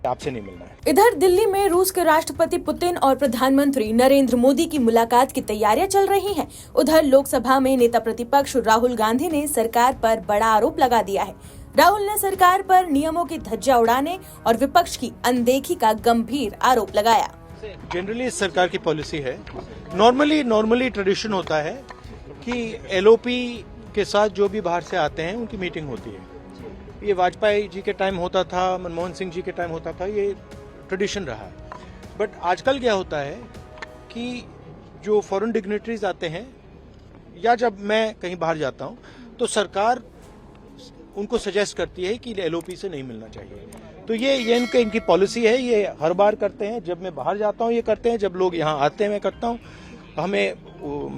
आपसे नहीं मिलना है। इधर दिल्ली में रूस के राष्ट्रपति पुतिन और प्रधानमंत्री नरेंद्र मोदी की मुलाकात की तैयारियां चल रही हैं। उधर लोकसभा में नेता प्रतिपक्ष राहुल गांधी ने सरकार पर बड़ा आरोप लगा दिया है। राहुल ने सरकार पर नियमों की धज्जियां उड़ाने और विपक्ष की अनदेखी का गंभीर आरोप लगाया। जनरली इस सरकार की पॉलिसी है, नॉर्मली ट्रेडिशन होता है कि एलओपी के साथ जो भी बाहर से आते हैं उनकी मीटिंग होती है। ये वाजपेयी जी के टाइम होता था, मनमोहन सिंह जी के टाइम होता था, ये ट्रेडिशन रहा है। बट आजकल क्या होता है कि जो फॉरेन डिग्नेटरीज आते हैं या जब मैं कहीं बाहर जाता हूं तो सरकार उनको सजेस्ट करती है कि एलओपी से नहीं मिलना चाहिए। तो ये इनकी पॉलिसी है, ये हर बार करते हैं। जब मैं बाहर जाता हूं ये करते हैं, जब लोग यहाँ आते हैं मैं करता हूं। हमें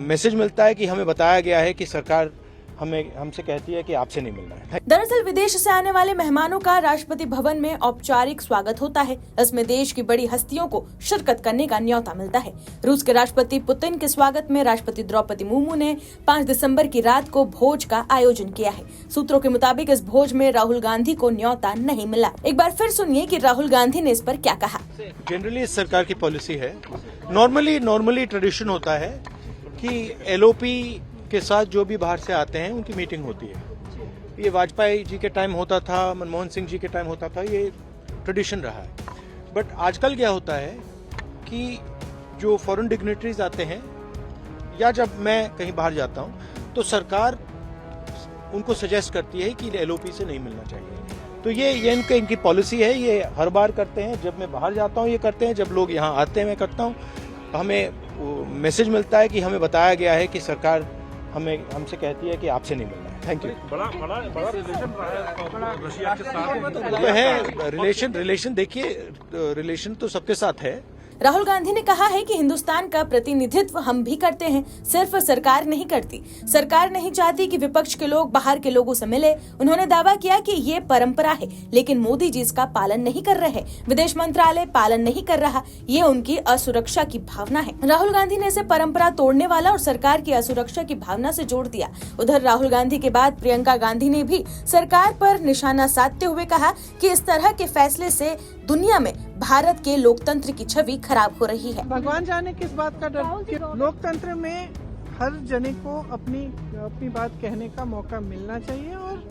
मैसेज मिलता है कि हमें बताया गया है कि सरकार हमसे कहती है कि आपसे नहीं मिलना है। दरअसल विदेश से आने वाले मेहमानों का राष्ट्रपति भवन में औपचारिक स्वागत होता है। इसमें देश की बड़ी हस्तियों को शिरकत करने का न्योता मिलता है। रूस के राष्ट्रपति पुतिन के स्वागत में राष्ट्रपति द्रौपदी मुर्मू ने 5 दिसंबर की रात को भोज का आयोजन किया है। सूत्रों के मुताबिक इस भोज में राहुल गांधी को न्योता नहीं मिला। एक बार फिर सुनिए कि राहुल गांधी ने इस पर क्या कहा। जनरली इस सरकार की पॉलिसी है, नॉर्मली ट्रेडिशन होता है कि एलओपी के साथ जो भी बाहर से आते हैं उनकी मीटिंग होती है। ये वाजपेयी जी के टाइम होता था, मनमोहन सिंह जी के टाइम होता था, ये ट्रेडिशन रहा है। बट आजकल क्या होता है कि जो फॉरेन डिग्नेटरीज आते हैं या जब मैं कहीं बाहर जाता हूं तो सरकार उनको सजेस्ट करती है कि एलओपी से नहीं मिलना चाहिए। तो ये इनकी पॉलिसी है, ये हर बार करते हैं। जब मैं बाहर जाता हूं ये करते हैं, जब लोग यहाँ आते हैं मैं करता हूं। हमें मैसेज मिलता है कि हमें बताया गया है कि सरकार हमसे कहती है कि आपसे नहीं मिलना है। Thank you. बड़ा रिलेशन रहा है रशिया के साथ है। रिलेशन देखिए, रिलेशन तो सबके साथ है। राहुल गांधी ने कहा है कि हिंदुस्तान का प्रतिनिधित्व हम भी करते हैं, सिर्फ सरकार नहीं करती। सरकार नहीं चाहती कि विपक्ष के लोग बाहर के लोगों से मिले। उन्होंने दावा किया कि ये परंपरा है, लेकिन मोदी जी इसका पालन नहीं कर रहे। विदेश मंत्रालय पालन नहीं कर रहा, ये उनकी असुरक्षा की भावना है। राहुल गांधी ने इसे परंपरा तोड़ने वाला और सरकार की असुरक्षा की भावना से जोड़ दिया। उधर राहुल गांधी के बाद प्रियंका गांधी ने भी सरकार पर निशाना साधते हुए कहा कि इस तरह के फैसले से दुनिया में भारत के लोकतंत्र की छवि खराब हो रही है। भगवान जाने किस बात का डर। लोकतंत्र में हर जने को अपनी बात कहने का मौका मिलना चाहिए और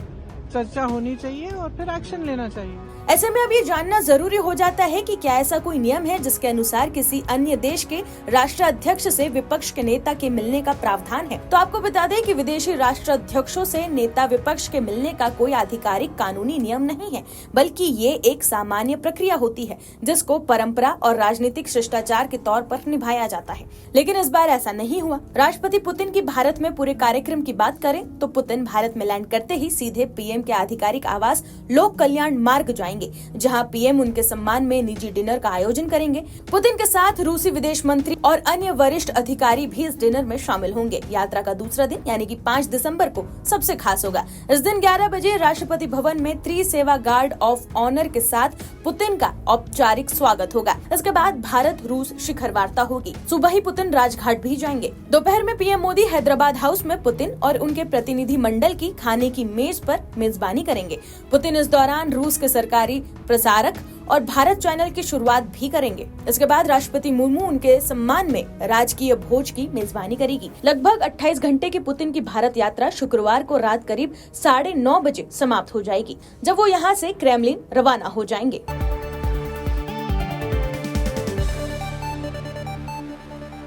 चर्चा होनी चाहिए और फिर एक्शन लेना चाहिए। ऐसे में अब ये जानना जरूरी हो जाता है कि क्या ऐसा कोई नियम है जिसके अनुसार किसी अन्य देश के राष्ट्राध्यक्ष से विपक्ष के नेता के मिलने का प्रावधान है। तो आपको बता दें कि विदेशी राष्ट्राध्यक्षों से नेता विपक्ष के मिलने का कोई आधिकारिक कानूनी नियम नहीं है, बल्कि ये एक सामान्य प्रक्रिया होती है जिसको परंपरा और राजनीतिक शिष्टाचार के तौर पर निभाया जाता है। लेकिन इस बार ऐसा नहीं हुआ। राष्ट्रपति पुतिन की भारत में पूरे कार्यक्रम की बात करें तो पुतिन भारत में लैंड करते ही सीधे पीएम के आधिकारिक आवास लोक कल्याण मार्ग जाएंगे, जहां पीएम उनके सम्मान में निजी डिनर का आयोजन करेंगे। पुतिन के साथ रूसी विदेश मंत्री और अन्य वरिष्ठ अधिकारी भी इस डिनर में शामिल होंगे। यात्रा का दूसरा दिन यानी कि 5 दिसंबर को सबसे खास होगा। इस दिन 11 बजे राष्ट्रपति भवन में त्रिसेवा गार्ड ऑफ ऑनर के साथ पुतिन का औपचारिक स्वागत होगा। इसके बाद भारत रूस शिखर वार्ता होगी। सुबह ही पुतिन राजघाट भी जाएंगे। दोपहर में पीएम मोदी हैदराबाद हाउस में पुतिन और उनके प्रतिनिधि मंडल की खाने की मेज पर मेजबानी करेंगे। पुतिन इस दौरान रूस के सरकारी प्रसारक और भारत चैनल की शुरुआत भी करेंगे। इसके बाद राष्ट्रपति मुर्मू उनके सम्मान में राजकीय भोज की मेजबानी करेगी। लगभग 28 घंटे की पुतिन की भारत यात्रा शुक्रवार को रात करीब 9:30 बजे समाप्त हो जाएगी, जब वो यहाँ से क्रेमलिन रवाना हो जाएंगे।